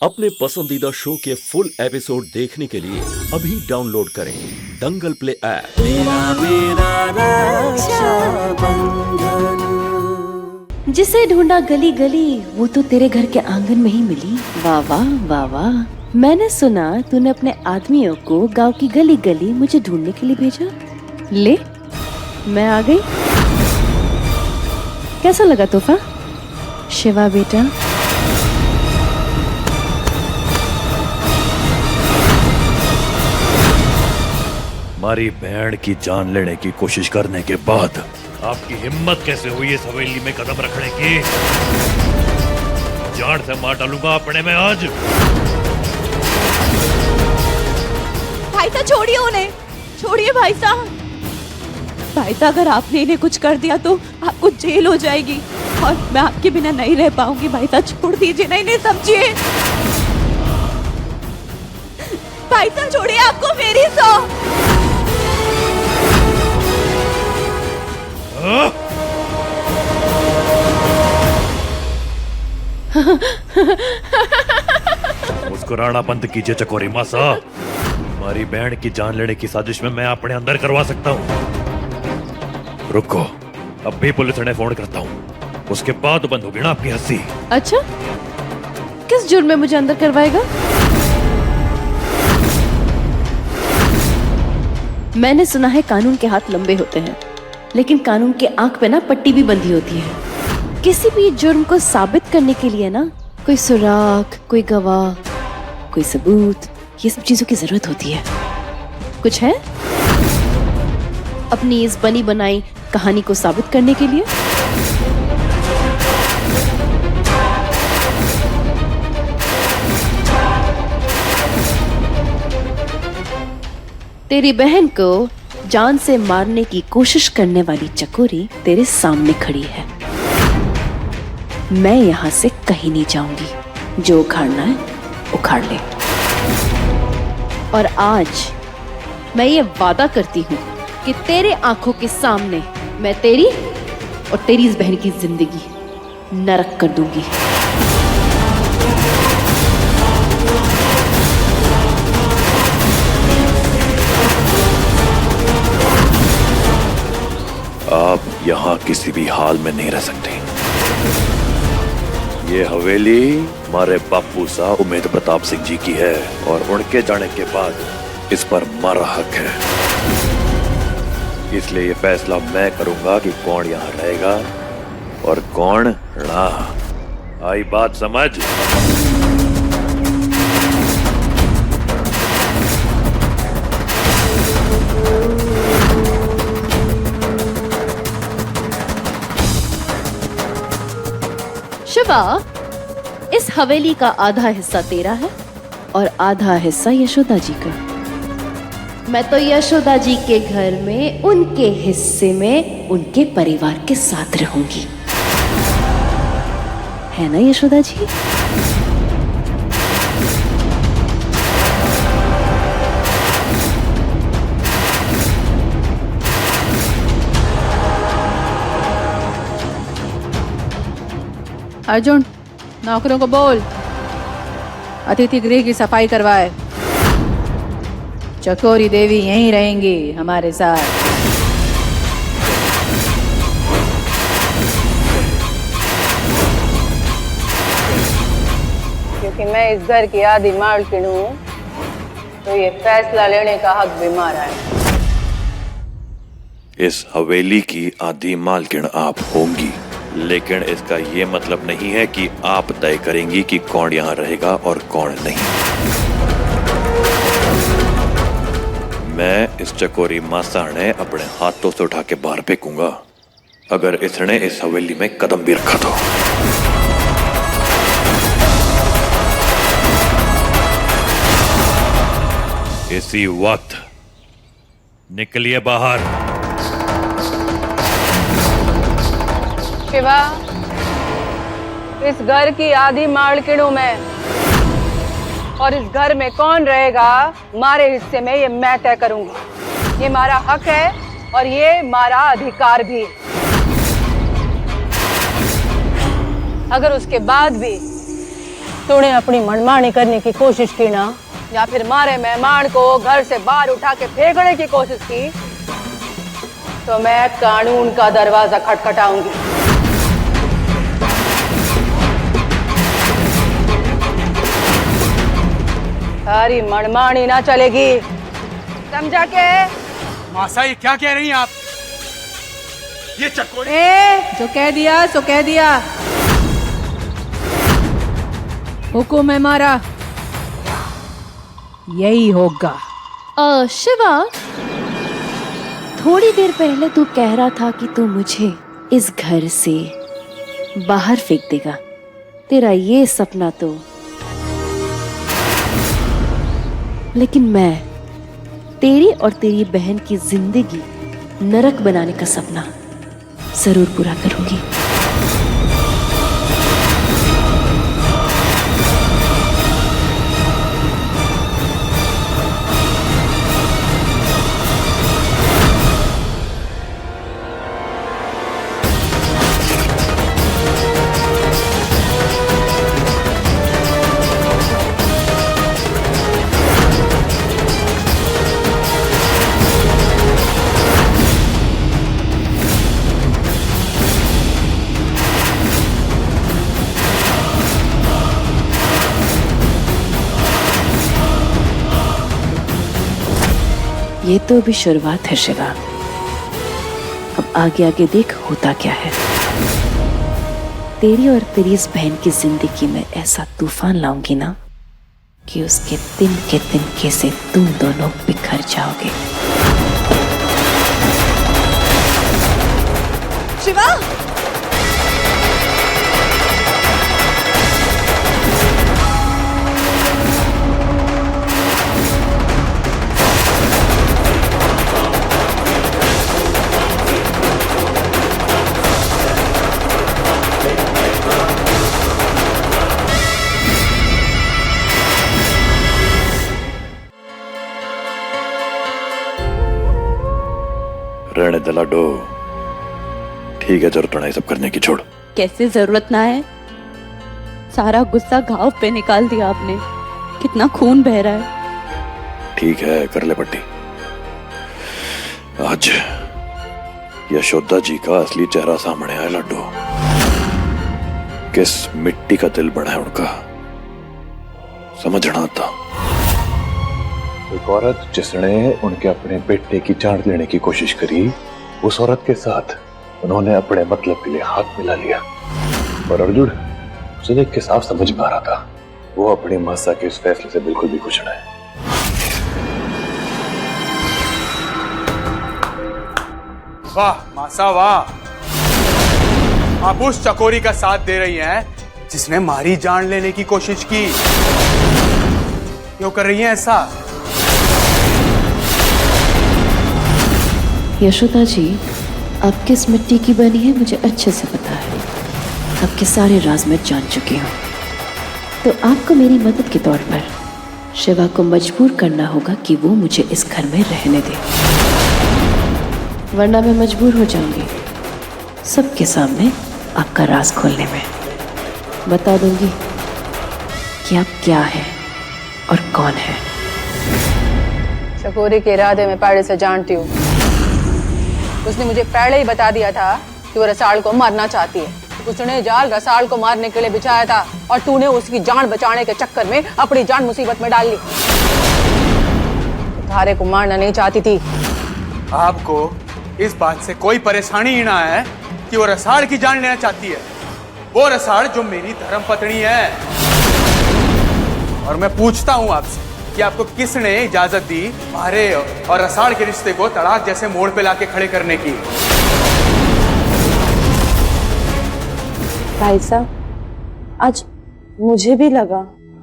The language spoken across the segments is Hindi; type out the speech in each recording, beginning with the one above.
अपने पसंदीदा शो के फुल एपिसोड देखने के लिए अभी डाउनलोड करें दंगल प्ले ऐप। जिसे ढूंढा गली गली वो तो तेरे घर के आंगन में ही मिली। वाह वाह वाह वाह। मैंने सुना तूने अपने आदमियों को गांव की गली गली मुझे ढूंढने के लिए भेजा। ले मैं आ गई। कैसा लगा तोहफा शिवा बेटा? हमारी बहन की जान लेने की कोशिश करने के बाद आपकी हिम्मत कैसे हुई इस हवेली में कदम रखने की? जान से मार डालूंगा अपने में आज। भाई साहब छोड़िए उन्हें, छोड़िए भाई साहब। भाई साहब अगर आपने इन्हें कुछ कर दिया तो आपको जेल हो जाएगी और मैं आपके बिना नहीं रह पाऊंगी। भाई साहब छोड़ दीजिए ना इन्हें, समझिए। भाई साहब छोड़िए, आपको मेरी सौ। मुस्कुराना बंद कीजिए चकोरी मासा। हमारी बहन की जान लेने की साजिश में मैं अपने अंदर करवा सकता हूँ। रुको, अब भी पुलिस ने फोन करता हूँ, उसके बाद बंद होगी ना आपकी हंसी। अच्छा, किस जुर्म में मुझे अंदर करवाएगा? मैंने सुना है कानून के हाथ लंबे होते हैं, लेकिन कानून के आंख पे ना पट्टी भी बंधी होती है। किसी भी जुर्म को साबित करने के लिए ना कोई सुराग, कोई गवाह, कोई सबूत, ये सब चीजों की जरूरत होती है। कुछ है अपनी इस बनी बनाई कहानी को साबित करने के लिए? तेरी बहन को जान से मारने की कोशिश करने वाली चकोरी तेरे सामने खड़ी है। मैं यहां से कहीं नहीं जाऊंगी। जो उखाड़ना है उखाड़ ले। और आज मैं ये वादा करती हूं कि तेरे आंखों के सामने मैं तेरी और तेरी इस बहन की जिंदगी नरक कर दूंगी। आप यहाँ किसी भी हाल में नहीं रह सकते। ये हवेली हमारे बापू साहब उम्मेद प्रताप सिंह जी की है और उनके जाने के बाद इस पर हमारा हक है। इसलिए ये फैसला मैं करूंगा कि कौन यहाँ रहेगा और कौन ना। आई बात समझ? शिवा, इस हवेली का आधा हिस्सा तेरा है और आधा हिस्सा यशोदा जी का। मैं तो यशोदा जी के घर में उनके हिस्से में उनके परिवार के साथ रहूंगी, है ना यशोदा जी? अर्जुन, नौकरों को बोल अतिथि गृह की सफाई करवाए। चकोरी देवी यहीं रहेंगी हमारे साथ। क्योंकि मैं इस घर की आधी मालकिन हूँ, तो ये फैसला लेने का हक भी हमारा है। इस हवेली की आधी मालकिन आप होंगी, लेकिन इसका ये मतलब नहीं है कि आप तय करेंगी कि कौन यहाँ रहेगा और कौन नहीं। मैं इस चकोरी मासा ने अपने हाथों से उठा के बाहर फेंकूंगा अगर इसने इस हवेली में कदम भी रखा तो। इसी वक्त निकलिए बाहर। शिवा, इस घर की आधी मालकिन हूं मैं और इस घर में कौन रहेगा हमारे हिस्से में ये मैं तय करूंगी। ये हमारा हक है और ये हमारा अधिकार भी। अगर उसके बाद भी तूने अपनी मनमानी करने की कोशिश की ना, या फिर मारे मेहमान को घर से बाहर उठा के फेंकने की कोशिश की, तो मैं कानून का दरवाजा खटखटाऊंगी। सारी मनमानी ना चलेगी, समझा के? मासा ये क्या कह रही हैं आप? ये चकोरी जो कह दिया सो कह दिया। हुकुम है हमारा, यही होगा। शिवा, थोड़ी देर पहले तू कह रहा था कि तू मुझे इस घर से बाहर फेंक देगा। तेरा ये सपना तो, लेकिन मैं तेरी और तेरी बहन की जिंदगी नरक बनाने का सपना जरूर पूरा करूंगी। ये तो अभी शुरुआत है शिवा, अब आगे आगे देख होता क्या है। तेरी और तेरी इस बहन की जिंदगी में ऐसा तूफान लाऊंगी ना कि उसके तिनके से तुम दोनों बिखर जाओगे। शिवा, रहने दे लाडो, ठीक है, जरूरत नहीं सब करने की, छोड़। कैसे जरूरत ना है? सारा गुस्सा घाव पे निकाल दिया आपने। कितना खून बह रहा है। ठीक है, कर ले पट्टी। आज यशोदा जी का असली चेहरा सामने आया लाडो। किस मिट्टी का दिल बना है उनका, समझना था। एक औरत जिसने उनके अपने बेटे की जान लेने की कोशिश करी, उस औरत के साथ उन्होंने अपने मतलब के लिए हाथ मिला लिया। और अर्जुन, उसे देख के साफ समझ में आ रहा था वो अपनी मासा के इस फैसले से बिल्कुल भी खुश नहीं है। वाह मासा वाह, आप उस चकोरी का साथ दे रही हैं जिसने हमारी जान लेने की कोशिश की। क्यों कर रही हैं ऐसा? यशोदा जी, आप किस मिट्टी की बनी है मुझे अच्छे से पता है। आपके सारे राज मैं जान चुकी हूँ। तो आपको मेरी मदद के तौर पर शिवा को मजबूर करना होगा कि वो मुझे इस घर में रहने दे, वरना मैं मजबूर हो जाऊंगी सबके सामने आपका राज खोलने में। बता दूंगी कि आप क्या है और कौन है। चकोरी के इरादे में पहले से जानती हूँ। उसने मुझे पहले ही बता दिया था कि वो रसाल को मारना चाहती है। उसने जाल रसाल को मारने के लिए बिछाया था और तूने उसकी जान बचाने के चक्कर में अपनी जान मुसीबत में डाल ली। धारे को मारना नहीं चाहती थी। आपको इस बात से कोई परेशानी ही ना है कि वो रसाल की जान लेना चाहती है। वो रसाल जो मेरी धर्मपत्नी है। और मैं पूछता हूँ आपसे कि आपको किसने इजाजत दी मारे और रसाल के रिश्ते को तड़ाक जैसे मोड़ पे लाके खड़े करने की? भाई साहब, आज मुझे भी लगा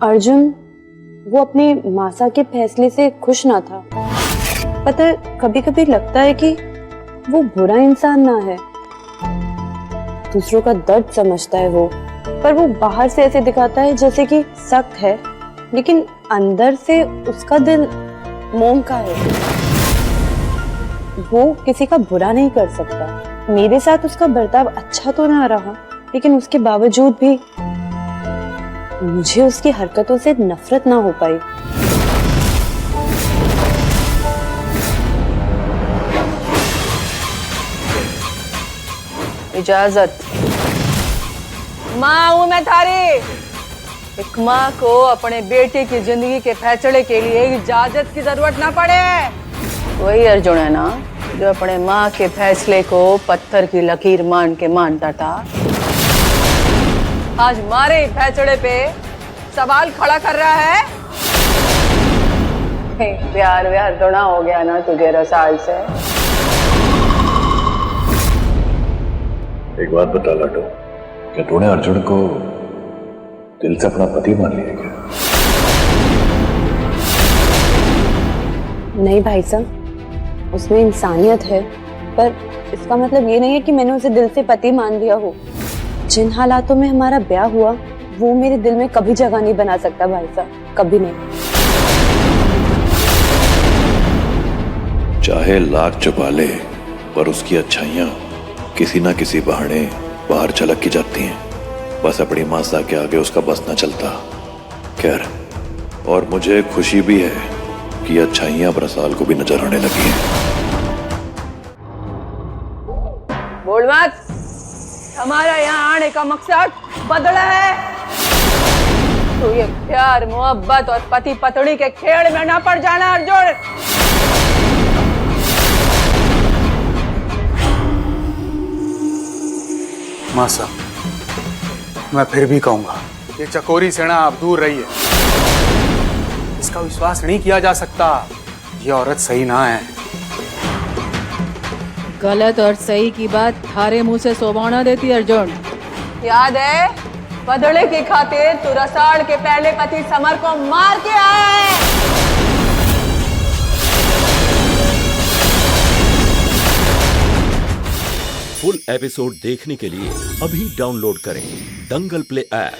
अर्जुन वो अपनी मासा के फैसले से खुश ना था। पता है, कभी कभी लगता है कि वो बुरा इंसान ना है, दूसरों का दर्द समझता है वो, पर वो बाहर से ऐसे दिखाता है जैसे कि सख्त है, लेकिन अंदर से उसका दिल मोम का है। वो किसी का बुरा नहीं कर सकता। मेरे साथ उसका बर्ताव अच्छा तो ना रहा, लेकिन उसके बावजूद भी मुझे उसकी हरकतों से नफरत ना हो पाई। इजाजत। माँ हूं मैं थारी। एक माँ को अपने बेटे की जिंदगी के फैसले के लिए इजाजत की जरूरत ना पड़े। वही अर्जुन है ना जो अपने माँ के फैसले को पत्थर की लकीर मान के मानता था, आज मारे फैसले पे सवाल खड़ा कर रहा है। प्यार व्यार थोड़ा हो गया ना तुझे रसाल से। एक बात बता लाडो, क्या तूने अर्जुन को दिल से अपना पति मान लिया क्या? नहीं भाई साहब, उसमें इंसानियत है, पर इसका मतलब ये नहीं है कि मैंने उसे दिल से पति मान लिया हो। जिन हालातों में हमारा ब्याह हुआ वो मेरे दिल में कभी जगह नहीं बना सकता भाई साहब, कभी नहीं। चाहे लाख छुपा ले पर उसकी अच्छाइयां किसी ना किसी बहाने बाहर झलक की जाती हैं। बस अपनी मासा के आगे उसका बस न चलता। खैर, और मुझे खुशी भी है कि अच्छाइयां अब रसाल को भी नजर आने लगी हैं। बोल मत, हमारा यहाँ आने का मकसद बदला है। तो ये प्यार मोहब्बत और पति पत्नी के खेल में ना पड़ जाना अर्जुन। मासा, मैं फिर भी कहूंगा, ये चकोरी सेना आप दूर रहिए। इसका विश्वास नहीं किया जा सकता। ये औरत सही ना है। गलत और सही की बात थारे मुंह से सोबाना देती अर्जुन। याद है, बदले की खातिर तू रसाल के पहले पति समर को मार के आया है। फुल एपिसोड देखने के लिए अभी डाउनलोड करें दंगल प्ले ऐप।